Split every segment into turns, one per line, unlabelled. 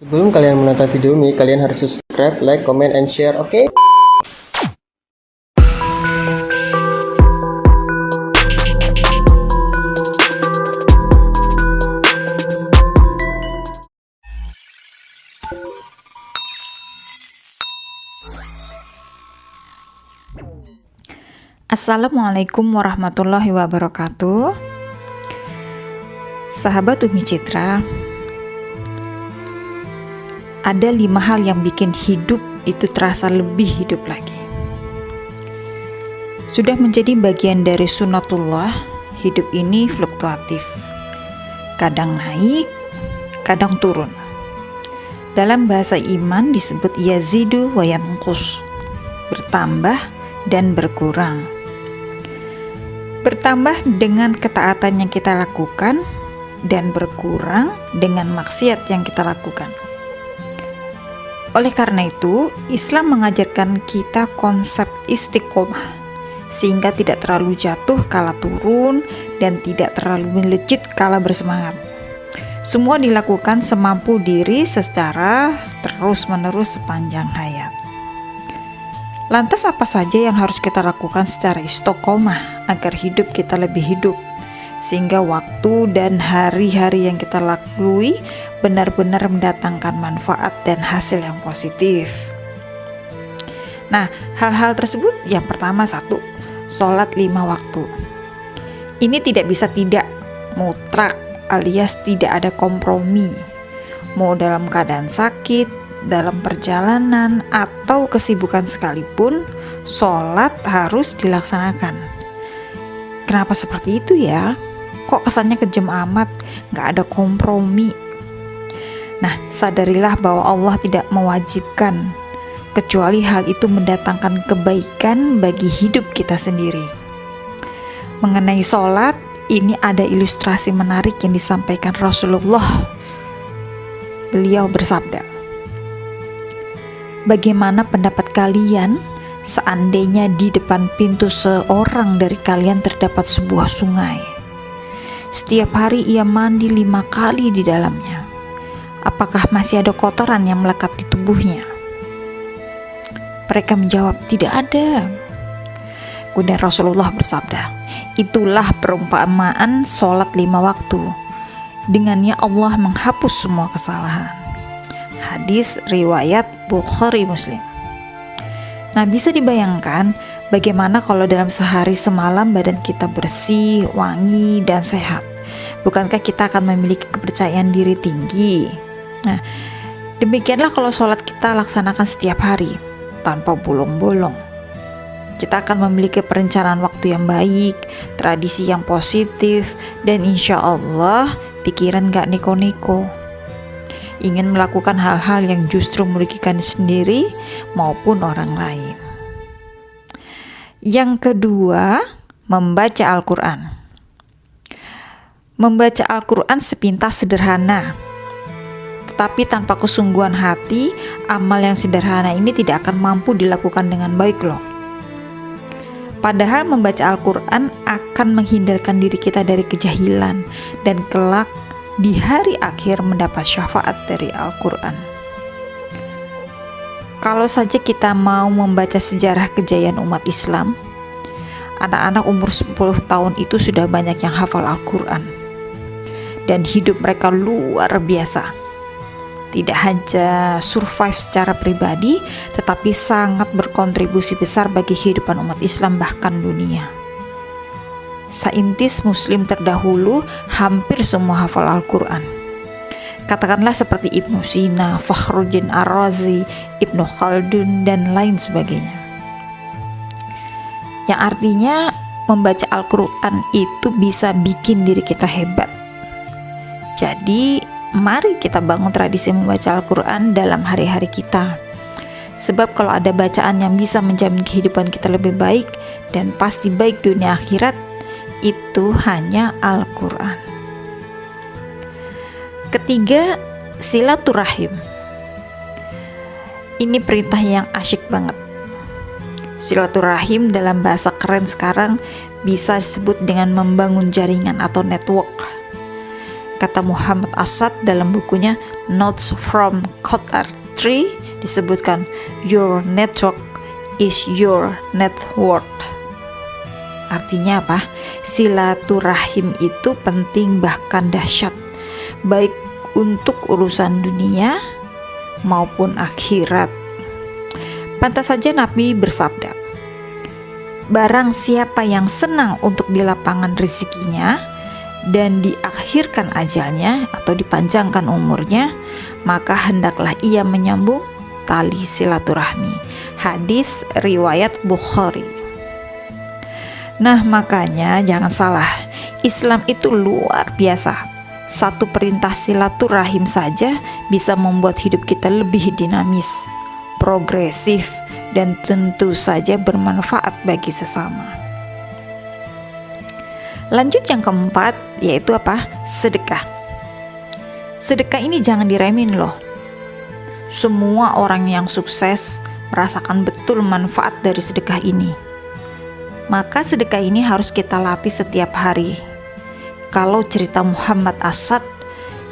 Sebelum kalian menonton video ini, kalian harus subscribe, like, comment, and share, oke?
Assalamualaikum warahmatullahi wabarakatuh. Sahabat Umi Citra, ada 5 hal yang bikin hidup itu terasa lebih hidup lagi. Sudah menjadi bagian dari sunnatullah, hidup ini fluktuatif. Kadang naik, kadang turun. Dalam bahasa iman disebut yazidu wa yanqus, bertambah dan berkurang. Bertambah dengan ketaatan yang kita lakukan dan berkurang dengan maksiat yang kita lakukan. Oleh karena itu, Islam mengajarkan kita konsep istiqomah, sehingga tidak terlalu jatuh kala turun dan tidak terlalu melejit kala bersemangat. Semua dilakukan semampu diri secara terus-menerus sepanjang hayat. Lantas apa saja yang harus kita lakukan secara istiqomah agar hidup kita lebih hidup, sehingga waktu dan hari-hari yang kita lalui benar-benar mendatangkan manfaat dan hasil yang positif. Nah, hal-hal tersebut yang pertama, 1, sholat 5 waktu. Ini tidak bisa tidak, mutlak alias tidak ada kompromi. Mau dalam keadaan sakit, dalam perjalanan atau kesibukan sekalipun, sholat harus dilaksanakan. Kenapa seperti itu ya? Kok kesannya kejam amat, gak ada kompromi? Nah, sadarilah bahwa Allah tidak mewajibkan, kecuali hal itu mendatangkan kebaikan bagi hidup kita sendiri. Mengenai sholat, ini ada ilustrasi menarik yang disampaikan Rasulullah. Beliau bersabda, "Bagaimana pendapat kalian seandainya di depan pintu seorang dari kalian terdapat sebuah sungai? Setiap hari ia mandi 5 kali di dalamnya. Apakah masih ada kotoran yang melekat di tubuhnya?" Mereka menjawab, "Tidak ada." Kemudian Rasulullah bersabda, "Itulah perumpamaan sholat 5 waktu. Dengannya Allah menghapus semua kesalahan." Hadis riwayat Bukhari Muslim. Nah, bisa dibayangkan bagaimana kalau dalam sehari semalam badan kita bersih, wangi, dan sehat. Bukankah kita akan memiliki kepercayaan diri tinggi? Nah, demikianlah kalau sholat kita laksanakan setiap hari tanpa bolong-bolong. Kita akan memiliki perencanaan waktu yang baik, tradisi yang positif, dan insya Allah pikiran gak neko-neko. Ingin melakukan hal-hal yang justru merugikan sendiri maupun orang lain. Yang kedua, membaca Al-Quran. Membaca Al-Quran sepintas sederhana, tetapi tanpa kesungguhan hati, amal yang sederhana ini tidak akan mampu dilakukan dengan baik loh. Padahal membaca Al-Quran akan menghindarkan diri kita dari kejahilan dan kelak di hari akhir mendapat syafaat dari Al-Quran. Kalau saja kita mau membaca sejarah kejayaan umat Islam, anak-anak umur 10 tahun itu sudah banyak yang hafal Al-Quran, dan hidup mereka luar biasa. Tidak hanya survive secara pribadi, tetapi sangat berkontribusi besar bagi kehidupan umat Islam bahkan dunia. Saintis muslim terdahulu hampir semua hafal Al-Quran. Katakanlah seperti Ibnu Sina, Fakhruddin Ar-Razi, Ibnu Khaldun, dan lain sebagainya. Yang artinya membaca Al-Quran itu bisa bikin diri kita hebat. Jadi mari kita bangun tradisi membaca Al-Quran dalam hari-hari kita. Sebab kalau ada bacaan yang bisa menjamin kehidupan kita lebih baik dan pasti baik dunia akhirat, itu hanya Al-Quran. Ketiga, silaturahim. Ini perintah yang asyik banget. Silaturahim dalam bahasa keren sekarang bisa disebut dengan membangun jaringan atau network. kata Muhammad Asad dalam bukunya Notes from Qatar 3 disebutkan, your network is your net worth. Artinya apa? Silaturahim itu penting bahkan dahsyat, baik untuk urusan dunia maupun akhirat. Pantas saja Nabi bersabda, barang siapa yang senang untuk di lapangan rezekinya dan diakhirkan ajalnya atau dipanjangkan umurnya, maka hendaklah ia menyambung tali silaturahmi. Hadis riwayat Bukhari. Nah, makanya jangan salah, Islam itu luar biasa. Satu perintah silaturahim saja bisa membuat hidup kita lebih dinamis, progresif, dan tentu saja bermanfaat bagi sesama. Lanjut yang keempat, yaitu apa? Sedekah. Sedekah ini jangan diremehin loh. Semua orang yang sukses merasakan betul manfaat dari sedekah ini. Maka sedekah ini harus kita latih setiap hari. Kalau cerita Muhammad Asad,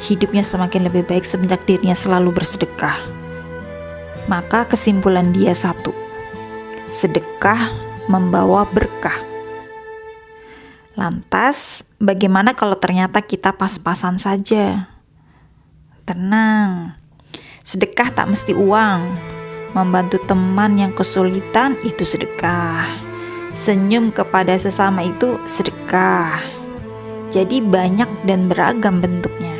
hidupnya semakin lebih baik semenjak dirinya selalu bersedekah. Maka kesimpulan dia satu, sedekah membawa berkah. Lantas, bagaimana kalau ternyata kita pas-pasan saja? Tenang, sedekah tak mesti uang. Membantu teman yang kesulitan itu sedekah. Senyum kepada sesama itu sedekah. Jadi banyak dan beragam bentuknya.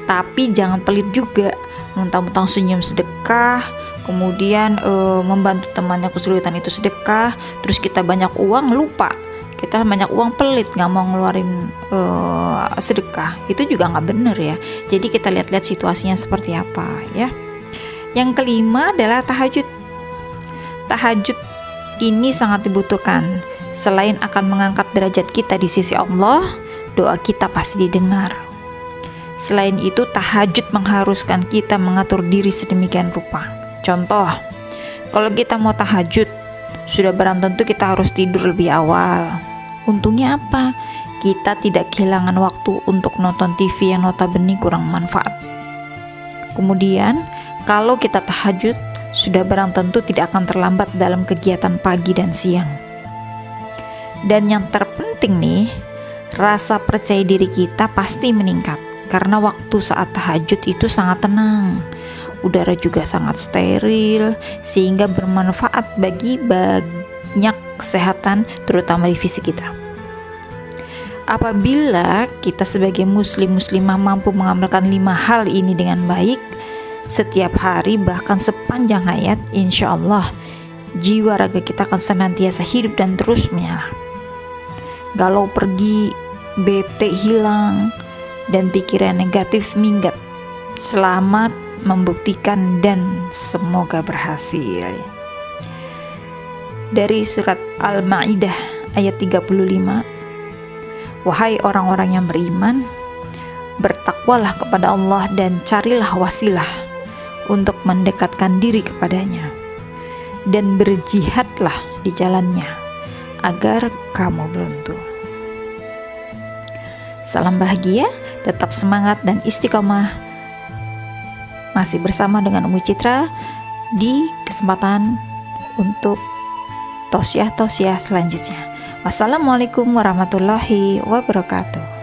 Tapi jangan pelit juga, mentang-mentang senyum sedekah, kemudian membantu teman yang kesulitan itu sedekah, terus kita banyak uang lupa, kita banyak uang pelit, nggak mau ngeluarin sedekah. Itu juga nggak bener ya. Jadi kita lihat-lihat situasinya seperti apa ya. Yang kelima adalah tahajud. Tahajud ini sangat dibutuhkan. Selain akan mengangkat derajat kita di sisi Allah, doa kita pasti didengar. Selain itu, tahajud mengharuskan kita mengatur diri sedemikian rupa. Contoh, kalau kita mau tahajud, sudah barang tentu kita harus tidur lebih awal. Untungnya apa? Kita tidak kehilangan waktu untuk nonton TV yang notabene kurang manfaat. Kemudian, kalau kita tahajud, sudah barang tentu tidak akan terlambat dalam kegiatan pagi dan siang. Dan yang terpenting nih, rasa percaya diri kita pasti meningkat karena waktu saat tahajud itu sangat tenang, udara juga sangat steril, sehingga bermanfaat bagi banyak kesehatan, terutama di fisik kita. Apabila kita sebagai muslimah mampu mengamalkan 5 hal ini dengan baik setiap hari, bahkan sepanjang hayat, insya Allah jiwa raga kita akan senantiasa hidup dan terus menyala. Galau pergi, bete hilang, dan pikiran negatif minggat. Selamat membuktikan dan semoga berhasil. Dari surat Al-Ma'idah ayat 35, wahai orang-orang yang beriman, bertakwalah kepada Allah dan carilah wasilah untuk mendekatkan diri kepadanya, dan berjihadlah di jalannya agar kamu beruntung. Salam bahagia, tetap semangat dan istiqomah. Masih bersama dengan Umi Citra di kesempatan untuk tausiah selanjutnya. Wassalamualaikum warahmatullahi wabarakatuh.